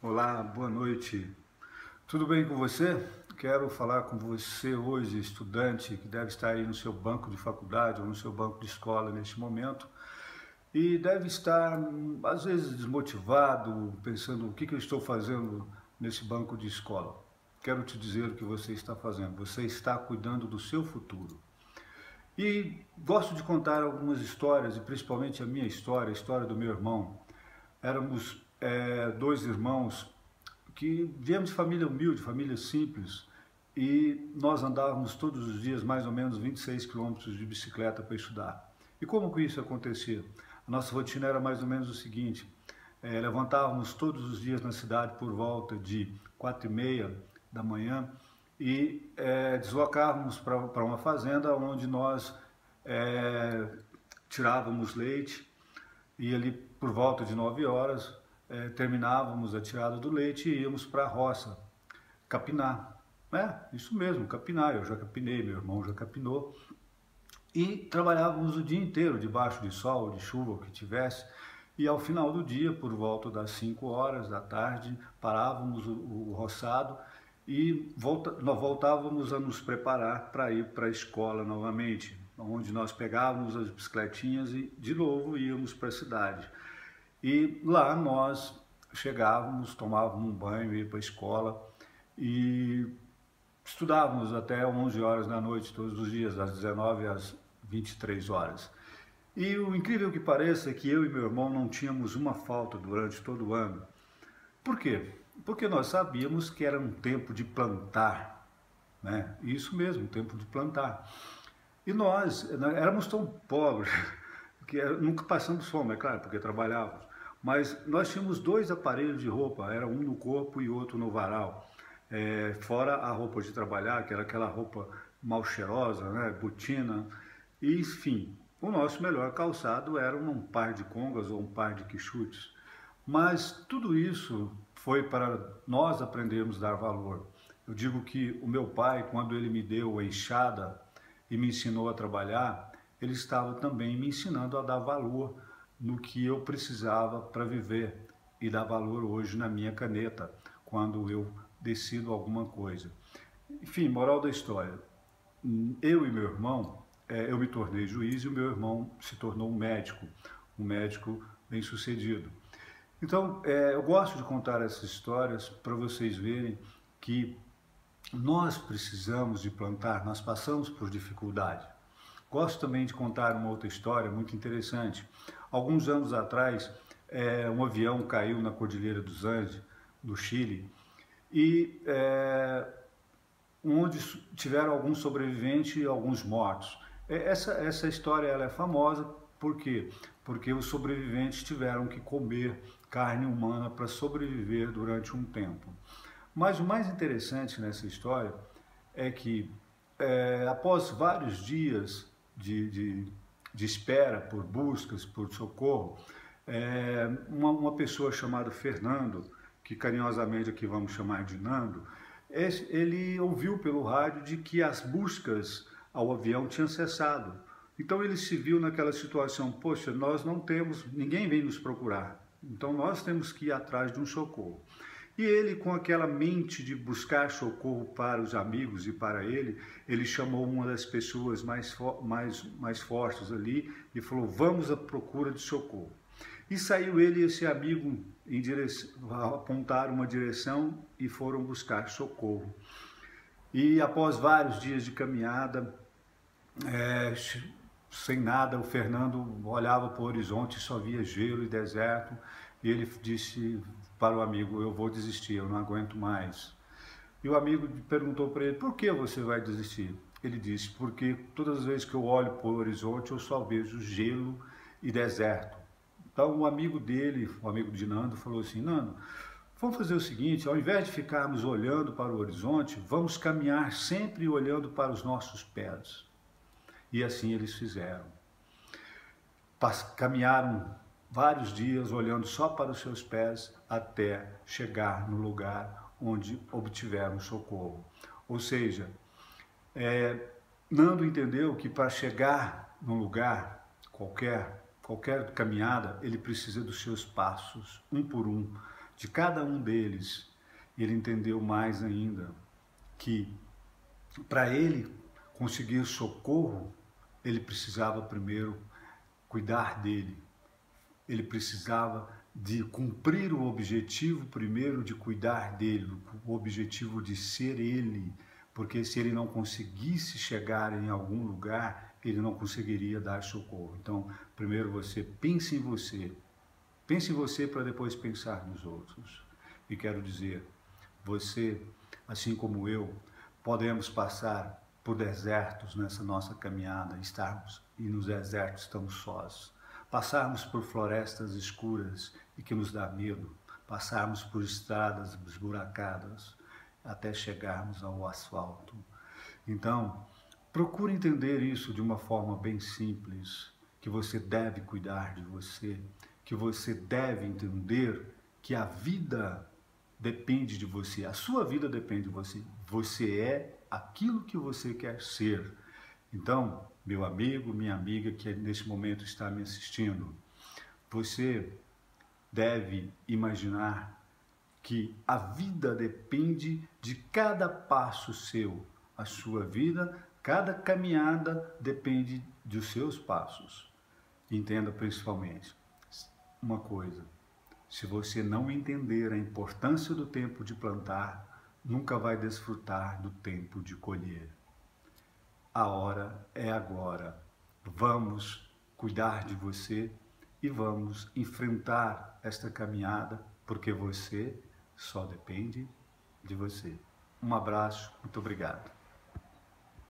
Olá, boa noite. Tudo bem com você? Quero falar com você hoje, estudante que deve estar aí no seu banco de faculdade ou no seu banco de escola neste momento e deve estar, às vezes, desmotivado, pensando o que eu estou fazendo nesse banco de escola. Quero te dizer o que você está fazendo. Você está cuidando do seu futuro. E gosto de contar algumas histórias, e principalmente a história do meu irmão. Éramos dois irmãos que viemos de família humilde, família simples, e nós andávamos todos os dias mais ou menos 26 quilômetros de bicicleta para estudar. E como que isso acontecia? A nossa rotina era mais ou menos o seguinte: levantávamos todos os dias na cidade por volta de 4h30 da manhã e deslocávamos para uma fazenda onde nós tirávamos leite e ali por volta de 9 horas terminávamos a tirada do leite e íamos para a roça capinar. Isso mesmo, capinar. Eu já capinei, meu irmão já capinou. E trabalhávamos o dia inteiro, debaixo de sol, de chuva, o que tivesse. E ao final do dia, por volta das 5 horas da tarde, parávamos o roçado e nós voltávamos a nos preparar para ir para a escola novamente, onde nós pegávamos as bicicletinhas e de novo íamos para a cidade. E lá nós chegávamos, tomávamos um banho, ia para a escola e estudávamos até 11 horas da noite todos os dias, das 19 às 23 horas. E o incrível que pareça é que eu e meu irmão não tínhamos uma falta durante todo o ano. Por quê? Porque nós sabíamos que era um tempo de plantar, né? Isso mesmo, um tempo de plantar. E nós éramos tão pobres que nunca passamos fome, é claro, porque trabalhávamos. Mas nós tínhamos dois aparelhos de roupa, era um no corpo e outro no varal. Fora a roupa de trabalhar, que era aquela roupa mal cheirosa, né? Botina. E, enfim, o nosso melhor calçado era um par de congas ou um par de quichutes. Mas tudo isso foi para nós aprendermos a dar valor. Eu digo que o meu pai, quando ele me deu a enxada e me ensinou a trabalhar, ele estava também me ensinando a dar valor no que eu precisava para viver e dar valor hoje na minha caneta, quando eu decido alguma coisa. Enfim, moral da história, eu e meu irmão, eu me tornei juiz e o meu irmão se tornou um médico bem-sucedido. Então, eu gosto de contar essas histórias para vocês verem que nós precisamos de plantar, nós passamos por dificuldade. Gosto também de contar uma outra história muito interessante. Alguns anos atrás, um avião caiu na Cordilheira dos Andes, no Chile, e onde tiveram alguns sobreviventes e alguns mortos. Essa história ela é famosa, por quê? Porque os sobreviventes tiveram que comer carne humana para sobreviver durante um tempo. Mas o mais interessante nessa história é que, após vários dias de espera por buscas, por socorro, uma pessoa chamada Fernando, que carinhosamente aqui vamos chamar de Nando, ele ouviu pelo rádio de que as buscas ao avião tinham cessado. Então ele se viu naquela situação: poxa, nós não temos, ninguém vem nos procurar, então nós temos que ir atrás de um socorro. E ele, com aquela mente de buscar socorro para os amigos e para ele chamou uma das pessoas mais fortes ali e falou: vamos à procura de socorro. E saiu ele e esse amigo apontaram uma direção e foram buscar socorro. E após vários dias de caminhada, sem nada, o Fernando olhava para o horizonte e só via gelo e deserto. E ele disse para o amigo: eu vou desistir, eu não aguento mais. E o amigo perguntou para ele: por que você vai desistir? Ele disse: porque todas as vezes que eu olho para o horizonte eu só vejo gelo e deserto. Então o amigo dele, o amigo de Nando, falou assim: Nando, vamos fazer o seguinte, ao invés de ficarmos olhando para o horizonte, vamos caminhar sempre olhando para os nossos pés. E assim eles fizeram. Caminharam vários dias olhando só para os seus pés até chegar no lugar onde obtiveram socorro. Ou seja, Nando entendeu que para chegar num lugar qualquer caminhada, ele precisa dos seus passos, um por um, de cada um deles, ele entendeu mais ainda que para ele conseguir socorro, ele precisava primeiro cuidar dele. Ele precisava de cumprir o objetivo primeiro de cuidar dele, o objetivo de ser ele, porque se ele não conseguisse chegar em algum lugar, ele não conseguiria dar socorro. Então, primeiro você pense em você para depois pensar nos outros. E quero dizer, você, assim como eu, podemos passar por desertos nessa nossa caminhada, estarmos e nos desertos estamos sós, passarmos por florestas escuras e que nos dá medo, passarmos por estradas esburacadas até chegarmos ao asfalto. Então, procure entender isso de uma forma bem simples, que você deve cuidar de você, que você deve entender que a vida depende de você, a sua vida depende de você. Você é aquilo que você quer ser. Então, meu amigo, minha amiga que nesse momento está me assistindo, você deve imaginar que a vida depende de cada passo seu. A sua vida, cada caminhada depende dos seus passos. Entenda principalmente uma coisa: se você não entender a importância do tempo de plantar, nunca vai desfrutar do tempo de colher. A hora é agora. Vamos cuidar de você e vamos enfrentar esta caminhada, porque você só depende de você. Um abraço, muito obrigado.